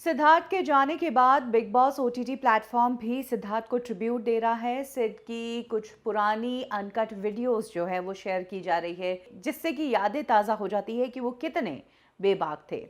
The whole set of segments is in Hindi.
सिद्धार्थ के जाने के बाद बिग बॉस ओटीटी प्लेटफॉर्म भी सिद्धार्थ को ट्रिब्यूट दे रहा है। सिड की कुछ पुरानी अनकट वीडियोस जो है वो शेयर की जा रही है, जिससे कि यादें ताज़ा हो जाती है कि वो कितने बेबाक थे।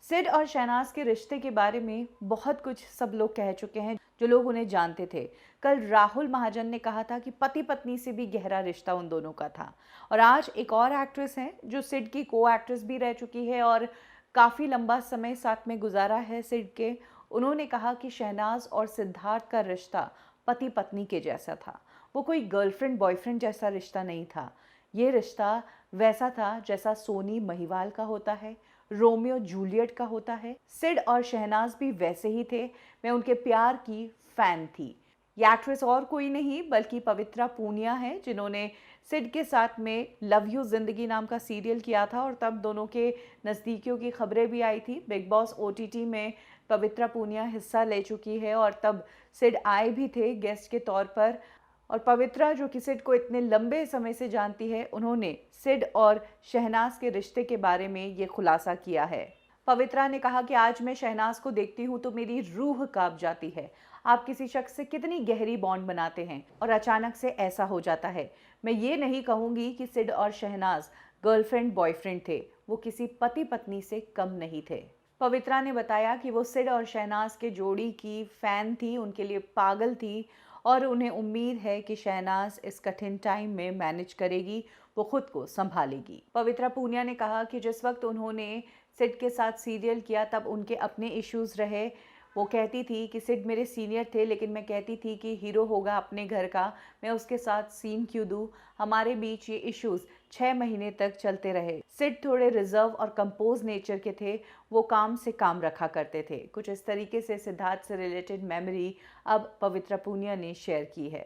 सिड और शहनाज के रिश्ते के बारे में बहुत कुछ सब लोग कह चुके हैं, जो लोग उन्हें जानते थे। कल राहुल महाजन ने कहा था कि पति पत्नी से भी गहरा रिश्ता उन दोनों का था। और आज एक और एक्ट्रेस हैं जो सिड की को एक्ट्रेस भी रह चुकी है और काफ़ी लंबा समय साथ में गुजारा है सिड के। उन्होंने कहा कि शहनाज और सिद्धार्थ का रिश्ता पति पत्नी के जैसा था। वो कोई गर्लफ्रेंड बॉयफ्रेंड जैसा रिश्ता नहीं था। ये रिश्ता वैसा था जैसा सोनी महिवाल का होता है, रोमियो जूलियट का होता है। सिड और शहनाज भी वैसे ही थे। मैं उनके प्यार की फैन थी। ये एक्ट्रेस और कोई नहीं बल्कि पवित्रा पूनिया है, जिन्होंने सिड के साथ में लव यू जिंदगी नाम का सीरियल किया था और तब दोनों के नज़दीकियों की खबरें भी आई थी। बिग बॉस ओटीटी में पवित्रा पूनिया हिस्सा ले चुकी है और तब सिड आए भी थे गेस्ट के तौर पर। और पवित्रा, जो कि सिड को इतने लंबे समय से जानती है, उन्होंने सिड और शहनाज के रिश्ते के बारे में ये खुलासा किया है। पवित्रा ने कहा कि आज मैं शहनाज को देखती हूँ तो मेरी रूह कांप जाती है। आप किसी शख्स से कितनी गहरी बॉन्ड बनाते हैं और अचानक से ऐसा हो जाता है। मैं ये नहीं कहूँगी कि सिड और शहनाज गर्लफ्रेंड बॉयफ्रेंड थे, वो किसी पति पत्नी से कम नहीं थे। पवित्रा ने बताया कि वो सिड और शहनाज के जोड़ी की फ़ैन थी, उनके लिए पागल थी और उन्हें उम्मीद है कि शहनाज इस कठिन टाइम में मैनेज करेगी, वो खुद को संभालेगी। पवित्रा पूनिया ने कहा कि जिस वक्त उन्होंने सिड के साथ सीरियल किया तब उनके अपने इश्यूज़ रहे। वो कहती थी कि सिड मेरे सीनियर थे, लेकिन मैं कहती थी कि हीरो होगा अपने घर का, मैं उसके साथ सीन क्यों दूँ। हमारे बीच ये इश्यूज़ 6 महीने तक चलते रहे। सिड थोड़े रिजर्व और कंपोज नेचर के थे, वो काम से काम रखा करते थे। कुछ इस तरीके से सिद्धार्थ से रिलेटेड मेमोरी अब पवित्रा पूनिया ने शेयर की है।